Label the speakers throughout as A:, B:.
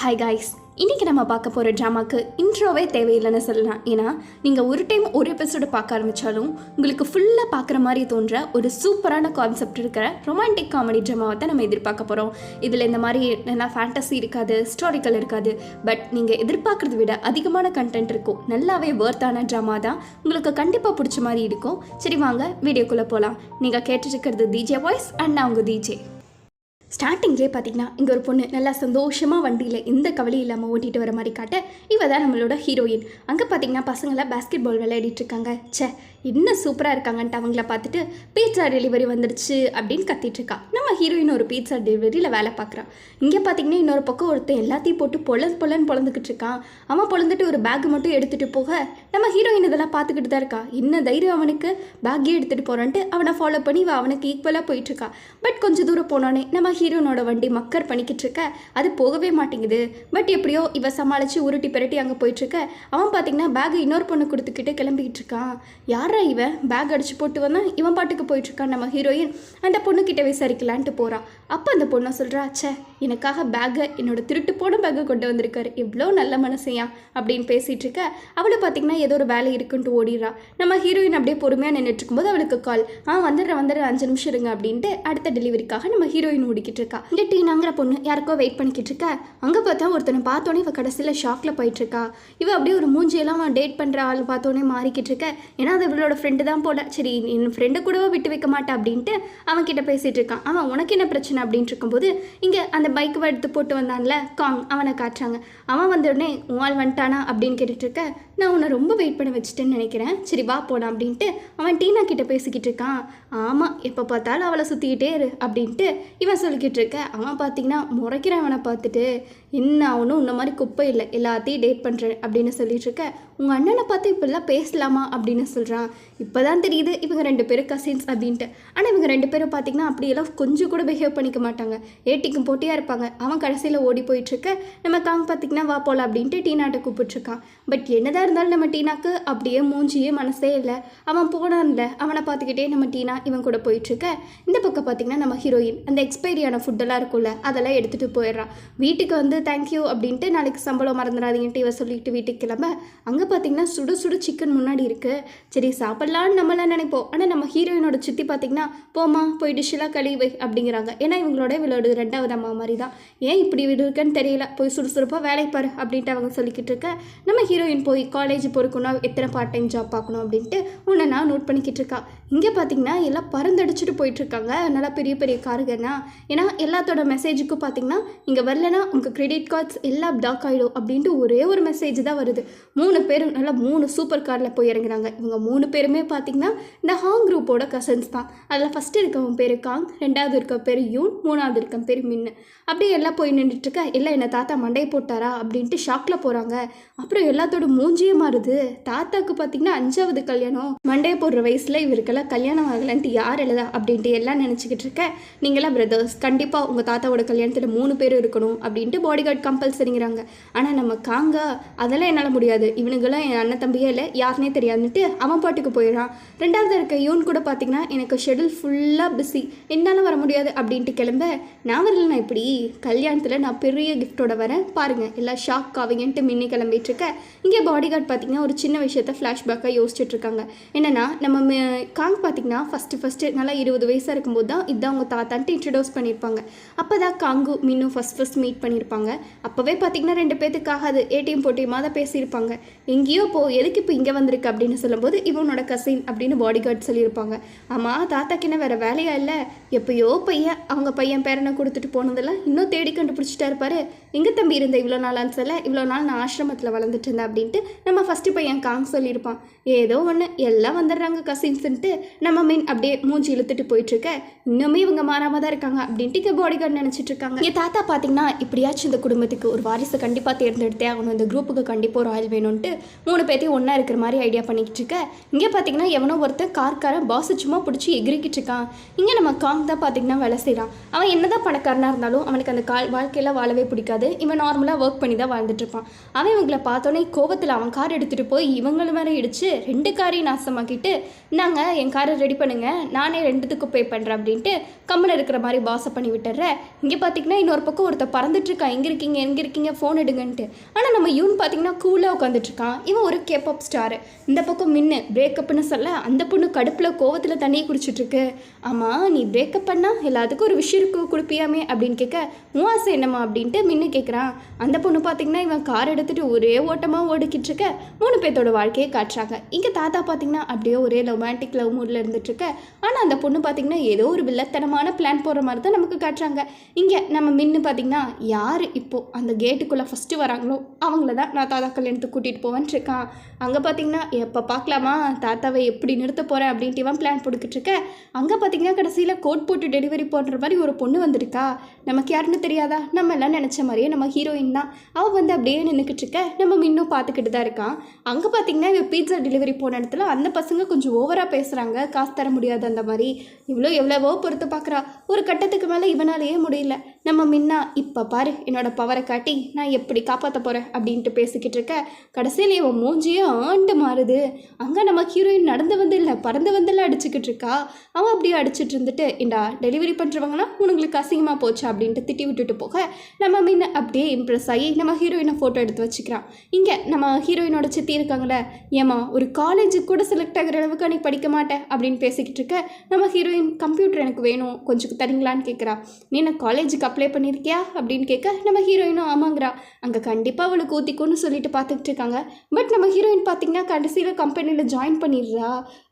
A: Hi guys, இன்றைக்கி நம்ம பார்க்க போகிற ட்ராமாக்கு இன்ட்ரோவே தேவையில்லைன்னு சொல்லலாம். ஏன்னா நீங்கள் ஒரு டைம் ஒரு எபிசோடு பார்க்க ஆரம்பித்தாலும் உங்களுக்கு ஃபுல்லாக பார்க்குற மாதிரி தோன்ற ஒரு சூப்பரான கான்செப்ட் இருக்கிற ரொமான்டிக் காமெடி ட்ராமாவை தான் நம்ம எதிர்பார்க்க போகிறோம். இதில் இந்த மாதிரி நல்லா ஃபேண்டசி இருக்காது, ஹிஸ்டாரிக்கல் இருக்காது, பட் நீங்கள் எதிர்பார்க்குறத விட அதிகமான கண்டென்ட் இருக்கும். நல்லாவே வர்த்தான ட்ராமா தான், உங்களுக்கு கண்டிப்பாக பிடிச்ச மாதிரி இருக்கும். சரி வாங்க வீடியோக்குள்ளே போகலாம். நீங்கள் கேட்டுருக்கிறது டிஜே வாய்ஸ் அண்ட் நான் உங்கள் டிஜே. ஸ்டார்டிங்லேயே பார்த்தீங்கன்னா இங்கே ஒரு பொண்ணு நல்லா சந்தோஷமாக வண்டியில் எந்த கவலையும் இல்லாமல் ஓட்டிகிட்டு வர மாதிரி காட்ட இவ தான் நம்மளோட ஹீரோயின். அங்கே பார்த்தீங்கன்னா பசங்களாம் பாஸ்கெட் பால் விளையாடிட்டு இருக்காங்க. என்ன சூப்பராக இருக்காங்கன்ட்டு அவங்கள பார்த்துட்டு பீட்சா டெலிவரி வந்துடுச்சு அப்படின்னு கத்திட்டு இருக்கா. நம்ம ஹீரோயின் ஒரு பீட்சா டெலிவரியில் வேலை பார்க்குறான். இங்கே பார்த்தீங்கன்னா இன்னொரு பக்கம் ஒருத்தன் எல்லாத்தையும் போட்டு பொலன்னு இருக்கான். அவன் பொழந்துட்டு ஒரு பேக் மட்டும் எடுத்துகிட்டு போக நம்ம ஹீரோயின் இதெல்லாம் பார்த்துக்கிட்டு தான் இருக்கா. என்ன தைரியம் அவனுக்கு பேக்கே எடுத்துகிட்டு போகிறான்ட்டு அவனை ஃபாலோ பண்ணி அவனுக்கு ஈக்குவலாக போயிட்டுருக்கா. பட் கொஞ்சம் தூரம் போனோடனே நம்ம ஹீரோனோட வண்டி மக்கர் பண்ணிக்கிட்டு இருக்க, அது போகவே மாட்டேங்குது. பட் எப்படியோ இவ சமாளித்து உருட்டி பிரட்டி அங்கே போயிட்டுருக்க. அவன் பார்த்தீங்கன்னா பேக் இன்னொரு பொண்ணு கொடுத்துக்கிட்டு கிளம்பிக்கிட்டு இருக்கான். யாரா இவன் பேக் அடிச்சு போட்டு வந்தான், இவன் பாட்டுக்கு போயிட்டுருக்கான். நம்ம ஹீரோயின் அந்த பொண்ணுக்கிட்ட விசாரிக்கலான்ட்டு போகிறான். அப்போ அந்த பொண்ணை சொல்கிறா, எனக்காக பேக்கை என்னோட திருட்டு போன பேக்கை கொண்டு வந்திருக்காரு, இவ்வளோ நல்ல மனசையா அப்படின்னு பேசிகிட்டு இருக்க. அவளை பார்த்தீங்கன்னா ஏதோ ஒரு வேலை இருக்குன்ட்டு ஓடிடுறா. நம்ம ஹீரோயின் அப்படியே பொறுமையாக நின்றுட்டு இருக்கும்போது அவளுக்கு கால், வந்துடுறேன் 5 நிமிஷம் இருங்க அப்படின்ட்டு அடுத்த டெலிவரிக்காக நம்ம ஹீரோயின் ஓடிக்கிட்டு இருக்கா. இங்கே டீனாங்கிற பொண்ணு யாருக்கோ வெயிட் பண்ணிக்கிட்டு இருக்கா. அங்கே பார்த்தா ஒருத்தனை பார்த்தோன்னே இவ கடைசியில் ஷாக்கில் போயிட்டுருக்கா. இவ அப்படியே ஒரு மூஞ்சியெல்லாம் டேட் பண்ணுற ஆள் பார்த்தோன்னே மாறிக்கிட்டு இருக்க. ஏன்னா அது இவளோட ஃப்ரெண்டு தான் போல. சரி என் ஃப்ரெண்டு கூடவோ விட்டு வைக்க மாட்டேன் அப்படின்ட்டு அவன் கிட்ட பேசிகிட்டு இருக்கான். அவன் உனக்கு என்ன பிரச்சனை அப்படின்ட்டு இருக்கும்போது இங்கே அந்த பைக் எடுத்து போட்டு வந்தான்ல காங், அவனை காட்டுறாங்க. அவன் வந்த உடனே உன் வந்துட்டானா அப்படின்னு கேட்டுட்டு இருக்க. நான் உன்னை ரொம்ப வெயிட் பண்ண வச்சுட்டேன்னு நினைக்கிறேன், சரி வா போலாம் அப்படின்ட்டு அவன் டீனா கிட்ட பேசிக்கிட்டு இருக்கான். ஆமாம், எப்போ பார்த்தாலும் அவளை சுற்றிக்கிட்டே இரு அப்படின்ட்டு இவன் சொல்லிக்கிட்டு இருக்க. அவன் பார்த்தீங்கன்னா முறைக்கிறவனை பார்த்துட்டு, என்ன அவனும் இந்த மாதிரி குப்பை இல்லை, எல்லாத்தையும் டேட் பண்ணுறேன் அப்படின்னு சொல்லிட்டு இருக்க. உங்கள் அண்ணனை பார்த்து இப்படிலாம் பேசலாமா அப்படின்னு சொல்கிறான். இப்போ தான் தெரியுது இவங்க 2 பேரும் கசின்ஸ் அப்படின்ட்டு. ஆனால் இவங்க 2 பேரும் பார்த்தீங்கன்னா அப்படியெல்லாம் கொஞ்சம் கூட பிஹேவ் பண்ணிக்க மாட்டாங்க, ஏட்டிக்கும் போட்டியாக இருப்பாங்க. அவன் கடைசியில் ஓடி போயிட்டுருக்க. நம்ம காங் பார்த்திங்கன்னா வா போல அப்படின்ட்டு டீனாட்ட கூப்பிட்டுருக்கான். பட் என்னதான் இருந்தாலும் நம்ம டீனாக்கு அப்படியே மூஞ்சியே மனசே இல்லை. அவன் போனான்ல, அவனை பார்த்துக்கிட்டே நம்ம டீனா இவன் கூட போயிட்டுருக்க. இந்த பக்கம் பார்த்திங்கன்னா நம்ம ஹீரோயின் அந்த எக்ஸ்பைரியான ஃபுட்டெல்லாம் இருக்கும்ல, அதெல்லாம் எடுத்துகிட்டு போயிடுறான். வீட்டுக்கு வந்து தேங்க்யூ அப்படின்ட்டு நாளைக்கு சம்பளம் மறந்துடாதீங்கன்ட்டு இவன் சொல்லிட்டு வீட்டுக்கு கிளம்ப. அங்கே பார்த்தீங்கன்னா சுடு சுடு சிக்கன் முன்னாடி இருக்குது. சரி சாப்பிட்லான்னு நம்மளாம் நினைப்போம். ஆனால் நம்ம ஹீரோயினோட சித்தி பார்த்திங்கன்னா போமா போய் டிஷ்ஷெல்லாம் கழுவி அப்படிங்கிறாங்க. ஏன்னா இவங்களோட 2வது அம்மா மாதிரி தான். ஏன் இப்படி இருக்குன்னு தெரியல, போய் சுறுசுறுப்பாக வேலைக்கு பாரு அப்படின்ட்டு அவங்க சொல்லிக்கிட்டு இருக்க. நம்ம ஹீரோயின் போய் காலேஜ் போறக்கணும், எத்தனை பார்ட் டைம் ஜாப் பார்க்கணும் அப்படின்ட்டு உன்னை நான் நோட் பண்ணிக்கிட்டு இருக்கா. இங்கே பார்த்தீங்கன்னா எல்லாம் பறந்தடிச்சுட்டு போயிட்டுருக்காங்க, நல்லா பெரிய பெரிய காருகன்னா. ஏன்னா எல்லாத்தோட மெசேஜுக்கும் பார்த்தீங்கன்னா இங்கே வரலன்னா உங்கள் கிரெடிட் கார்ட்ஸ் எல்லாம் பிளாக் ஆகிடும் அப்படின்ட்டு ஒரே ஒரு மெசேஜ் தான் வருது. 3 பேரும் நல்லா 3 சூப்பர் காரில் போய் இறங்குறாங்க. இவங்க 3 பேருமே பார்த்தீங்கன்னா இந்த ஹாங் குரூப்போட கசன்ஸ் தான். அதில் ஃபஸ்ட்டு இருக்கவன் பேர் காங், 2வது இருக்க பேர் யூன், 3வது இருக்க பேர் மின்னு. அப்படியே எல்லாம் போய் நின்றுட்டுருக்க. எல்லாம் என்ன தாத்தா மண்டையை போட்டாரா அப்படின்ட்டு ஷாக்கில் போகிறாங்க. அப்புறம் எல்லாத்தோட மூஞ்சியே மாறுது. தாத்தாவுக்கு பார்த்தீங்கன்னா 5வது கல்யாணம், மண்டையை போடுற வயசில் இவருக்கெல்லாம் கல்யாணம் ஆகலான்ட்டு யார் எழுதா அப்படின்ட்டு எல்லாம் நினச்சிக்கிட்டு இருக்க. நீங்களாம் பிரதர்ஸ், கண்டிப்பாக உங்கள் தாத்தாவோட கல்யாணத்தில் 3 பேர் இருக்கணும் அப்படின்ட்டு பாடி கார்டு கம்பல்சரிங்கிறாங்க. ஆனால் நம்ம காங்கா அதெல்லாம் என்னால் முடியாது, இவனுங்களாம் என் அண்ணன் தம்பியே இல்லை, யாருனே தெரியாதுன்ட்டு அவன் பாட்டுக்கு போயிடறான். 2வது இருக்க யூன் கூட பார்த்தீங்கன்னா எனக்கு ஷெடியூல் ஃபுல்லாக பிஸி, என்னால் வர முடியாது அப்படின்ட்டு கிளம்ப. நான் வரலண்ணா இப்படி கல்யாணத்தில் நான் பெரிய கிஃப்டோட வரேன் பாருங்கள், எல்லாம் ஷாக் ஆவீங்கன்ட்டு மின்னி கிளம்பிட்டு இருக்க. இங்கே பாடி கார்டு பார்த்தீங்கன்னா ஒரு சின்ன விஷயத்த ஃப்ளாஷ்பேக்காக யோசிச்சுட்டு இருக்காங்க. என்னென்னா நம்ம காங் பார்த்தீங்கன்னா ஃபஸ்ட்டு நல்லா 20 வயசாக இருக்கும்போது தான் இதான் அவங்க தாத்தான்ட்டு இன்ட்ரடியூஸ் பண்ணியிருப்பாங்க. அப்போ தான் காங்கு மீனும் ஃபஸ்ட் மீட் பண்ணியிருப்பாங்க. அப்போவே பார்த்தீங்கன்னா 2 பேத்துக்கு ஆகாது, ஏடிஎம் போட்டியமாக தான் பேசியிருப்பாங்க. எங்கேயோ எதுக்கு இப்போ இங்கே வந்திருக்கு அப்படின்னு சொல்லும்போது இவனோட கசின் அப்படின்னு பாடி கார்டு சொல்லியிருப்பாங்க. ஆமாம், தாத்தாக்கு என்ன வேறு வேலையா இல்லை, எப்போயோ அவங்க பையன் பேரனை கொடுத்துட்டு போனதெல்லாம் இன்னும் தேடி கண்டுபிடிச்சிட்டா இருப்பார். எங்கே தம்பி இருந்த இவ்வளோ நாளான்னு சொல்ல, இவ்வளோ நாள் நான் ஆசிரமத்தில் வளர்ந்துட்டு இருந்தேன் அப்படின்ட்டு நம்ம ஃபஸ்ட்டு பையன் காங் சொல்லியிருப்பான். ஏதோ ஒன்று எல்லாம் வந்துடுறாங்க கசின்ஸுன்ட்டு நம்ம மீன் அப்படியே மூஞ்சி இழுத்துட்டு போயிட்டுருக்க. இன்னுமே இவங்க மாறாமல் தான் இருக்காங்க அப்படின்ட்டு இங்கே பாடி கார்டு நினச்சிட்டு இருக்காங்க. என் தாத்தா பார்த்தீங்கன்னா இப்படியாச்சும் இந்த குடும்பத்துக்கு ஒரு வாரிசு கண்டிப்பாக தேர்ந்தெடுத்தே ஆகணும், இந்த குரூப்புக்கு கண்டிப்பாக ஒரு ஆள் வேணும்ன்ட்டு 3 பேர்த்தையும் ஒன்றா இருக்கிற மாதிரி ஐடியா பண்ணிக்கிட்டு இருக்க. இங்கே பார்த்தீங்கன்னா எவனோ ஒருத்தர் கார்காரன் பாஸ் சும்மா பிடிச்சி எகிரிக்கிட்டு இருக்கான். இங்கே நம்ம காங் தான் பார்த்தீங்கன்னா வேலை செய்கிறான். அவன் என்னதான் பணக்காரனாக இருந்தாலும் அவனுக்கு அந்த வாழ்க்கையில் வாழவே பிடிக்காது. இவன் நார்மலாக ஒர்க் பண்ணி தான் வாழ்ந்துட்டு இருப்பான். அவன் இவங்களை பார்த்தோன்னே கோபத்தில் அவன் கார் எடுத்துகிட்டு போய் இவங்கள மேலே இடிச்சு 2 காரையும் நாசமாக்கிட்டு, நாங்கள் என் காரை ரெடி பண்ணுங்கள், நானே ரெண்டுத்துக்கும் பே பண்ணுறேன் அப்படின்ட்டு கம்மன் இருக்கிற மாதிரி பாஸை பண்ணி விட்டுறேன். இங்கே பார்த்தீங்கன்னா இன்னொரு பக்கம் ஒருத்தர் பறந்துட்டுருக்கான், எங்கே இருக்கீங்க ஃபோன் எடுங்கன்ட்டு. ஆனால் நம்ம யூன் பார்த்தீங்கன்னா கூலாக உட்காந்துட்ருக்கான். இவன் ஒரு கேப்அப் ஸ்டாரு. இந்த பக்கம் மின்னு பிரேக்கப்னு சொல்ல அந்த பொண்ணு கடுப்பில் கோவத்தில் தண்ணியை குடிச்சிட்ருக்கு. ஆமாம், நீ பிரேக்கப் பண்ணால் எல்லாத்துக்கும் ஒரு விஷயம் கொடுப்பியாமே அப்படின்னு கேட்க, உன் ஆசை என்னம்மா அப்படின்ட்டு மின்னு கேட்குறான். அந்த பொண்ணு பார்த்தீங்கன்னா இவன் கார் எடுத்துகிட்டு ஒரே ஓட்டமாக ஓடிக்கிட்டு இருக்க 3 பேர்த்தோட வாழ்க்கையை காட்டுறாங்க. இங்கே தாத்தா பார்த்தீங்கன்னா அப்படியே ஒரே ரொமான்டிக் லவ் மூடில் இருந்துட்டுருக்க. ஆனால் அந்த பொண்ணு பார்த்தீங்கன்னா ஏதோ ஒரு வில்லத்தனமான பிளான் போடுற மாதிரி தான் நமக்கு காட்டுறாங்க. இங்கே நம்ம மின்னு பார்த்தீங்கன்னா யார் இப்போது அந்த கேட்டுக்குள்ளே ஃபஸ்ட்டு வராங்களோ அவங்கள தான் நான் தாத்தா கல்யாணத்துக்கு கூட்டிகிட்டு போவேன்னு இருக்கான். அங்கே பார்த்தீங்கன்னா எப்போ பார்க்கலாமா தாத்தாவை எப்படி நிறுத்த போகிறேன் அப்படின்ட்டு இவன் பிளான் போட்டுக்கிட்டு இருக்க. அங்கே பார்த்தீங்கன்னா கடைசியில் கோட் போட்டு டெலிவரி போடுற மாதிரி ஒரு பொண்ணு வந்திருக்கா. நமக்கு யாருன்னு தெரியாதா? நம்ம எல்லாம் நினச்ச மாதிரியே நம்ம ஹீரோயின் தான். அவள் வந்து அப்படியே நின்றுக்கிட்டு இருக்க. நம்ம இன்னும் பார்த்துக்கிட்டு தான் இருக்கான். அங்கே பார்த்தீங்கன்னா இவன் பீட்சா டெலிவரி போன இடத்துல அந்த பசங்க கொஞ்சம் ஓவராக பேசுகிறாங்க, காசு தர முடியாது அந்த மாதிரி. எவ்வளவோ பொறுத்து பார்க்குறா. ஒரு கட்டத்துக்கு மேலே இவனாலேயே முடியல. நம்ம மின்னா இப்போ பாரு என்னோட பவரை காட்டி நான் எப்படி காப்பாற்ற போகிறேன் அப்படின்ட்டு பேசிக்கிட்டு இருக்க. கடைசியில் இவன் மூஞ்சியே ஆண்டு மாறுது. அங்கே நம்ம ஹீரோயின் நடந்து வந்து இல்லை பறந்து வந்துல அடிச்சுக்கிட்டு இருக்கா. அவன் அப்படியே அடிச்சுட்டு இருந்துட்டு, இண்டா டெலிவரி பண்ணுறவங்கன்னா உனங்களுக்கு அசிங்கமாக போச்சு அப்படின்ட்டு திட்டி விட்டுட்டு போக நம்ம மின்ன அப்படியே இம்ப்ரெஸ் ஆகி நம்ம ஹீரோயினை ஃபோட்டோ எடுத்து வச்சுக்கிறான். இங்கே நம்ம ஹீரோயினோட சித்தி இருக்காங்களே, ஏமா ஒரு காலேஜுக்கு கூட செலக்ட் ஆகிற அளவுக்கு நீ படிக்க மாட்டேன் அப்படின்னு பேசிக்கிட்டு இருக்க. நம்ம ஹீரோயின் கம்ப்யூட்டர் எனக்கு வேணும் கொஞ்சம் தரீங்களான்னு கேட்குறா. நீ நான் காலேஜுக்கு அப்ளை பண்ணியிருக்கியா அப்படின்னு கேட்க நம்ம ஹீரோயினும் ஆமாங்கிறா. அங்கே கண்டிப்பாக அவளுக்கு ஊற்றிக்கோன்னு சொல்லிட்டு பார்த்துக்கிட்டு இருக்காங்க. பட் நம்ம ஹீரோயின் பார்த்தீங்கன்னா கடைசியில் கம்பெனியில் ஜாயின் பண்ணிடுறா.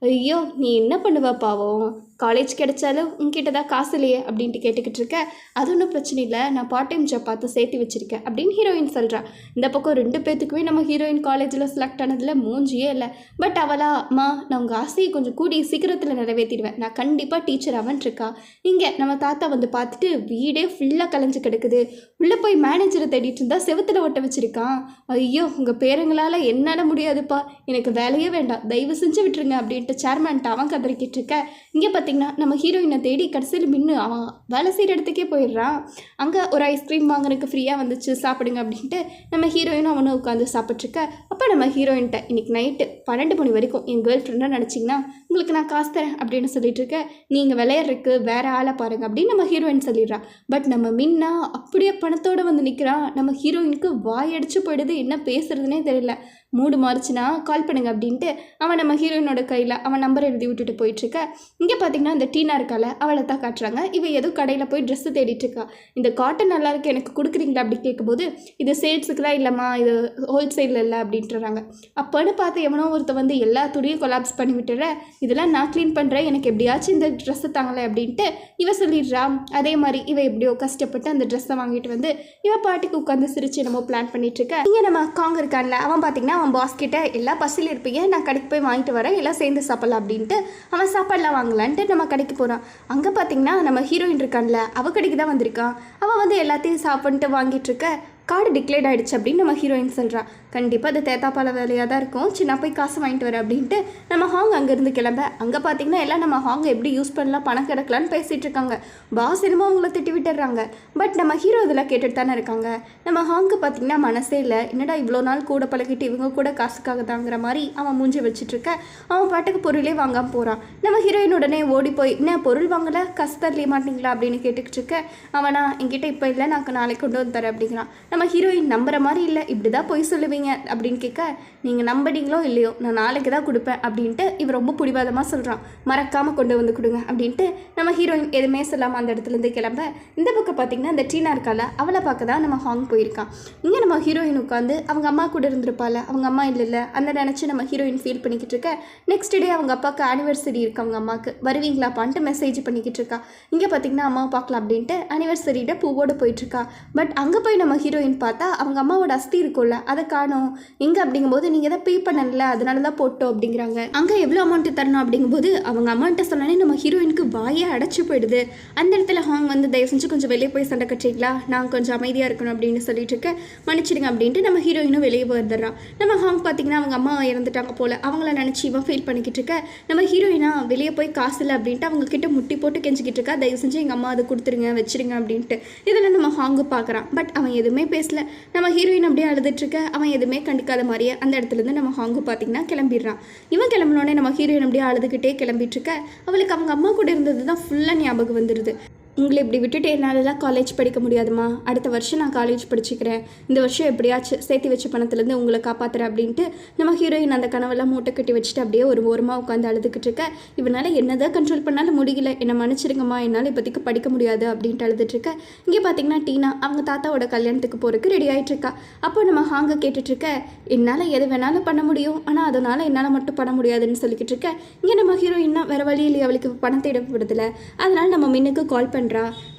A: ஐயோ நீ என்ன பண்ணுவா பாவம், காலேஜ் கிடைச்சாலும் உங்ககிட்ட தான் காசு இல்லையே அப்படின்ட்டு கேட்டுக்கிட்டு இருக்க. அது ஒன்றும் பிரச்சனை இல்லை, நான் பார்ட் டைம் ஜாப் பார்த்து சேர்த்து வச்சுருக்கேன் அப்படின்னு ஹீரோயின் சொல்கிறா. இந்த பக்கம் 2 பேர்த்துக்குமே நம்ம ஹீரோயின் காலேஜில் செலக்ட் ஆனதில் மூஞ்சியே இல்லை. பட் அவளா, அம்மா நான் உங்கள் ஆசையை கொஞ்சம் கூடி சீக்கிரத்தில் நிறைவேற்றிடுவேன், நான் கண்டிப்பாக டீச்சர் அவன்ட்ருக்கா. இங்கே நம்ம தாத்தா வந்து பார்த்துட்டு வீடே ஃபுல்லாக கலைஞ்சு கிடக்குது. உள்ளே போய் மேனேஜரை தேடிட்டு இருந்தால் செவத்தில் ஒட்ட வச்சுருக்கான். ஐயோ உங்கள் பேருங்களால் என்னால் முடியாதுப்பா, எனக்கு வேலையே வேண்டாம், தயவு செஞ்சு விட்டுருங்க அப்படின்ட்டு சேர்மேன்ட்டு அவன் கதறிக்கிட்டு இருக்க. இங்கே பார்த்திங்கன்னா நம்ம ஹீரோயினை தேடி கடைசியில் மின்னு அவன் வேலை செய்கிற இடத்துக்கே போயிடுறான். அங்கே ஒரு ஐஸ்கிரீம் வாங்குறதுக்கு ஃப்ரீயாக வந்துச்சு சாப்பிடுங்க அப்படின்ட்டு நம்ம ஹீரோயினும் அவனும் உட்காந்து சாப்பிட்ருக்க. அப்போ நம்ம ஹீரோயின்ட்ட இன்றைக்கி நைட்டு 12 மணி வரைக்கும் என் கேர்ள் ஃப்ரெண்டாக நினச்சிங்கன்னா உங்களுக்கு நான் காசு தரேன் அப்படின்னு சொல்லிட்டு இருக்கேன், நீங்கள் விளையாடுறதுக்கு வேறு ஆளை பாருங்கள் அப்படின்னு நம்ம ஹீரோயின் சொல்லிடுறா. பட் நம்ம மின்னா அப்படியே பணத்தோடு வந்து நிற்கிறான். நம்ம ஹீரோயினுக்கு வாயடிச்சு போயிடுது, என்ன பேசுறதுனே தெரியல. மூடு மாறிச்சுன்னா கால் பண்ணுங்க அப்படின்ட்டு அவன் நம்ம ஹீரோயினோட கையில் அவன் நம்பர் எழுதி விட்டுட்டு போயிட்டுருக்க. இங்கே பார்த்தீங்கன்னா இந்த டீனா இருக்கால அவளை தான் காட்டுறாங்க. இவன் ஏதோ கடையில் போய் ட்ரெஸ்ஸு தேடிட்டுருக்கா. இந்த காட்டன் நல்லா இருக்கு எனக்கு கொடுக்குறீங்களா அப்படி கேட்கும்போது இது சேல்ஸுக்குலாம் இல்லைம்மா, இது ஹோல்சேலில் இல்லை அப்படின்ட்டுறாங்க. அப்போன்னு பார்த்து எவனோ ஒருத்த வந்து எல்லா துணியும் கொலாப்ஸ் பண்ணி விட்டுற, இதெல்லாம் நான் க்ளீன் பண்ணுறேன், எனக்கு எப்படியாச்சும் இந்த ட்ரெஸ்ஸை தாங்கலை அப்படின்ட்டு இவன் சொல்லிடுறா. அதே மாதிரி இவன் எப்படியோ கஷ்டப்பட்டு அந்த ட்ரெஸ்ஸை வாங்கிட்டு வந்து இவன் பாட்டுக்கு உட்காந்து சிரிச்சு என்னமோ பிளான் பண்ணிட்டுருக்க. இங்கே நம்ம காங்க இருக்கான்ல அவன் பார்த்தீங்கன்னா அவன் பாஸ் கிட்ட எல்லா பஸ்ஸில் இருப்பீங்க, நான் கடைக்கு போய் வாங்கிட்டு வரேன், எல்லாம் சேர்ந்து சாப்பிடலாம் அப்படின்ட்டு அவன் சாப்பாடெலாம் வாங்கலான்ட்டு நம்ம கடைக்கு போகிறான். அங்கே பார்த்தீங்கன்னா நம்ம ஹீரோயின் இருக்கான்ல அவள் கடைக்கு தான் வந்திருக்கான். அவன் வந்து எல்லாத்தையும் சாப்பிட்டு வாங்கிட்டு இருக்க. கார்டு டிக்ளேர்ட் ஆகிடுச்சு அப்படின்னு நம்ம ஹீரோயின் சொல்கிறான். கண்டிப்பாக அது தேத்தாப்பால வேலையாக தான் இருக்கும், சின்ன போய் காசு வாங்கிட்டு வரேன் அப்படின்ட்டு நம்ம ஹாங் அங்கேருந்து கிளம்ப. அங்கே பார்த்தீங்கன்னா எல்லாம் நம்ம ஹாங் எப்படி யூஸ் பண்ணலாம் பணம் கிடக்கலான்னு பேசிகிட்டு இருக்காங்க. பாஸ் என்னமோ அவங்கள திட்டி விட்டுடுறாங்க. பட் நம்ம ஹீரோ இதெல்லாம் கேட்டுட்டு தானே இருக்காங்க. நம்ம ஹாங்க்கு பார்த்தீங்கன்னா மனசே இல்லை, என்னடா இவ்வளோ நாள் கூட பழகிட்டு இவங்க கூட காசுக்காக தாங்கிற மாதிரி அவன் மூஞ்சி வச்சுட்ருக்க. அவன் பாட்டுக்கு பொருளே வாங்காமல் போகிறான். நம்ம ஹீரோயின் உடனே ஓடி போய் என்ன பொருள் வாங்கலை, காசு தரலையே மாட்டிங்களா அப்படின்னு கேட்டுக்கிட்டு இருக்க. அவனா என்கிட்ட இப்போ இல்லை, நான் நாளைக்கு கொண்டு வந்து தரேன் அப்படிங்கிறான். நம்ம ஹீரோயின் நம்புற மாதிரி இல்லை, இப்படி தான் போய் சொல்லுவீங்க அப்படின்னு கேட்க, நீங்கள் நம்பினீங்களோ இல்லையோ நான் நாளைக்கு தான் கொடுப்பேன் அப்படின்ட்டு இவன் ரொம்ப பிடிவாதமாக சொல்கிறான். மறக்காமல் கொண்டு வந்து கொடுங்க அப்படின்ட்டு நம்ம ஹீரோயின் எதுவுமே சொல்லாமல் அந்த இடத்துலேருந்து கிளம்ப. இந்த பக்கம் பார்த்திங்கன்னா இந்த டீனா இருக்கால அவளை பார்க்க தான் நம்ம ஹாங் போயிருக்கான். இங்கே நம்ம ஹீரோயின் உட்காந்து அவங்க அம்மா கூட இருந்திருப்பாள், அவங்க அம்மா இல்லை அந்த நினச்சி நம்ம ஹீரோயின் ஃபீல் பண்ணிக்கிட்டு இருக்க. நெக்ஸ்ட் டே அவங்க அப்பாவுக்கு ஆனிவர்சரி இருக்கு, அவங்க அம்மாவுக்கு வருவீங்களாப்பான்ட்டு மெசேஜ் பண்ணிக்கிட்டு இருக்கா. இங்கே பார்த்திங்கன்னா அம்மாவை பார்க்கலாம் அப்படின்ட்டு ஆனிவர்சரியிட்ட பூவோடு போயிட்டுருக்கா. பட் அங்கே போய் நம்ம ஹீரோயின் பார்த்தா அவங்க அம்மாவோட அஸ்தி இருக்கும்ல அதை காணும். எங்கே அப்படிங்கும்போது நீங்கள் எதாவது பே பண்ணல அதனால தான் போட்டோம் அப்படிங்கிறாங்க. அங்கே எவ்வளோ அமௌண்ட்டு தரணும் அப்படிங்கும்போது அவங்க அமௌண்ட்டை சொன்னாலே நம்ம ஹீரோயினுக்கு வாயே அடைச்சி போயிடுது. அந்த இடத்துல ஹாங் வந்து தயவு செஞ்சு கொஞ்சம் வெளியே போய் சண்டை கட்டுறீங்களா, நான் கொஞ்சம் அமைதியாக இருக்கணும் அப்படின்னு சொல்லிட்டு இருக்க, மன்னிச்சிடுங்க அப்படின்ட்டு நம்ம ஹீரோயினும் வெளியே வந்துடுறான். நம்ம ஹாங் பார்த்தீங்கன்னா அவங்க அம்மா இறந்துட்டாங்க போல், அவங்கள நினச்சி இவன் ஃபீல் பண்ணிக்கிட்டு இருக்க. நம்ம ஹீரோயினா வெளியே போய் காசு இல்லை அப்படின்ட்டு அவங்க கிட்ட முட்டி போட்டு கெஞ்சிக்கிட்டு இருக்கா, தயவு செஞ்சு எங்கள் அம்மா அதை கொடுத்துருங்க வச்சிருங்க அப்படின்ட்டு. இதில் நம்ம ஹாங்கு பார்க்குறான். பட் அவன் எதுவுமே பேசல. நம்ம ஹீரோயின் அப்படியே அழுதுட்டுருக்க, அவன் எதுவுமே கண்டுக்காத மாதிரியே அந்த இடத்துலேருந்து நம்ம ஹாங்கு பார்த்திங்கன்னா கிளம்பிடுறான். இவன் கிளம்பினோடனே நம்ம ஹீரோயின் அப்படியே அழுதுகிட்டே கிளம்பிட்டுருக்க, அவளுக்கு அவங்க அம்மா கூட இருந்தது தான் ஃபுல்லாக ஞாபகம் வந்துடுது. உங்களை இப்படி விட்டுட்டு என்னாலலாம் காலேஜ் படிக்க முடியாதுமா, அடுத்த வருஷம் நான் காலேஜ் படிச்சுக்கிறேன், இந்த வருஷம் எப்படியாச்சும் சேர்த்து வச்ச பணத்துலேருந்து உங்களை காப்பாற்றுறேன் அப்படின்ட்டு நம்ம ஹீரோயின் அந்த கனவெல்லாம் மூட்டை கட்டி வச்சுட்டு அப்படியே ஒரு ஓரமாக உட்காந்து அழுதுகிட்டு இருக்க. இவனால் என்னதான் கண்ட்ரோல் பண்ணாலும் முடியல, என்னை மன்னிச்சிருங்கம்மா, என்னால் இப்போதைக்கு படிக்க முடியாது அப்படின்ட்டு அழுதுட்டுருக்க. இங்கே பார்த்தீங்கன்னா டீனா அவங்க தாத்தாவோட கல்யாணத்துக்கு போகிறதுக்கு ரெடி ஆகிட்டுருக்கா. அப்போ நம்ம ஹாங்க கேட்டுட்ருக்க, என்னால் எது வேணாலும் பண்ண முடியும், ஆனால் அதனால் என்னால் மட்டும் பண்ண முடியாதுன்னு சொல்லிக்கிட்டு இருக்க. இங்கே நம்ம ஹீரோயின்னா வேறு வழியில் அவளுக்கு பணத்தை இடப்படுதில்ல, அதனால் நம்ம மின்னுக்கு கால் பண்ண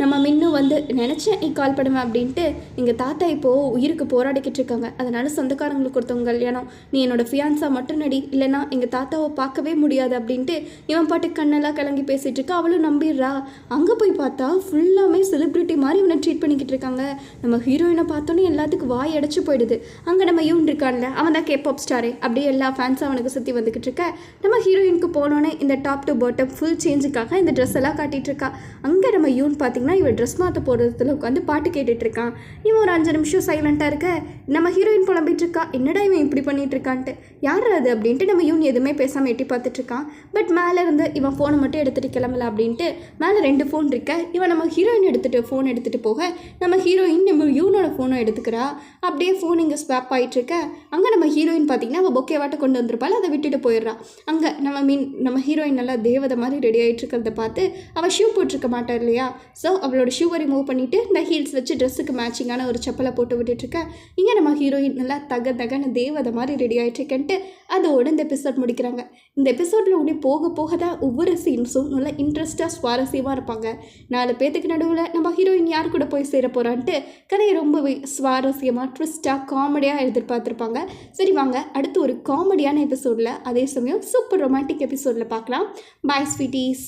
A: நம்ம மின்னு வந்து நினச்சேன் நீ கால் பண்ணுவேன் அப்படின்ட்டு எங்கள் தாத்தா இப்போது உயிருக்கு போராடிக்கிட்டு இருக்காங்க, அதனால் சொந்தக்காரங்களுக்கு கொடுத்தவங்க கல்யாணம், நீ என்னோட ஃபியான்ஸா மட்டும் நடி, இல்லைனா எங்கள் தாத்தாவை பார்க்கவே முடியாது அப்படின்ட்டு இவன் பாட்டு கண்ணெல்லாம் கலங்கி பேசிகிட்டு இருக்கா. அவளும் நம்பிடுறா. அங்கே போய் பார்த்தா ஃபுல்லாமே செலிப்ரிட்டி மாதிரி இவனை ட்ரீட் பண்ணிக்கிட்டு இருக்காங்க. நம்ம ஹீரோயினை பார்த்தோன்னே எல்லாத்துக்கும் வாய் அடைச்சி போயிடுது. அங்கே நம்ம யூன் இருக்கான்ல, அவன் தான் கேபாப் ஸ்டாரே, அப்படியே எல்லா ஃபேன்ஸும் அவனுக்கு சுற்றி வந்துக்கிட்டு இருக்க. நம்ம ஹீரோயினுக்கு போனோன்னே இந்த டாப் டு பாட்டம் ஃபுல் சேஞ்சுக்காக இந்த ட்ரெஸ் எல்லாம் காட்டிகிட்டு இருக்கா. அங்கே நம்ம யூன் பார்த்தீங்கன்னா இவன் ட்ரெஸ் மாற்ற போகிறதுல உட்காந்து பாட்டு கேட்டுட்ருக்கான். இவன் ஒரு 5 நிமிஷம் சைலண்ட்டாக இருக்க, நம்ம ஹீரோயின் புலம்பிட்டு இருக்கா, என்னடா இவன் இப்படி பண்ணிட்டு இருக்கான்ட்டு. யார் அது அப்படின்ட்டு நம்ம யூன் எதுவுமே பேசாமல் எட்டி பார்த்துட்ருக்கான். பட் மேலே இருந்து இவன் ஃபோனை மட்டும் எடுத்துகிட்டு கிளம்பல அப்படின்ட்டு மேலே 2 ஃபோன் இருக்க. இவன் நம்ம ஹீரோயின் ஃபோன் எடுத்துகிட்டு போக நம்ம ஹீரோயின் நம்ம யூனோட ஃபோனை எடுத்துக்கிறா. அப்படியே ஃபோன் இங்கே ஸ்வாப் ஆகிட்டுருக்க. அங்கே நம்ம ஹீரோயின் பார்த்தீங்கன்னா அவள் பொக்கேவாட்டை கொண்டு வந்திருப்பாள், அதை விட்டுட்டு போயிடுறா. அங்கே நம்ம ஹீரோயின் நல்லா தேவதை மாதிரி ரெடி ஆகிட்டு இருக்கிறத பார்த்து அவள் ஷூ போட்டிருக்க மாட்டார் இல்லையா, ஸோ அவளோட ஷூவை ரிமூவ் பண்ணிவிட்டு இந்த ஹீல்ஸ் வச்சு ட்ரெஸ்ஸுக்கு மேட்சிங்கான ஒரு செப்பலை போட்டு விட்டுட்ருக்கேன். இங்கே நம்ம ஹீரோயின் நல்லா தகன தேவதை மாதிரி ரெடி ஆகிட்டுருக்கேன்ட்டு அதோடு இந்த எபிசோட் முடிக்கிறாங்க. இந்த எபிசோடில் உடனே போக போக தான் ஒவ்வொரு சீன்ஸும் நல்லா இன்ட்ரெஸ்ட்டாக சுவாரஸ்யமாக இருப்பாங்க. 4 பேத்துக்கு நடுவில் நம்ம ஹீரோயின் யார் கூட போய் சேர போகிறான்ட்டு கதையை ரொம்பவே சுவாரஸ்யமாக ட்விஸ்ட்டாக காமெடியாக எதிர்பார்த்துருப்பாங்க. சரி வாங்க அடுத்து ஒரு காமெடியான எபிசோடில் அதே சமயம் சூப்பர் ரொமான்டிக் எபிசோடில் பார்க்கலாம். பாய் ஸ்வீட்டீஸ்.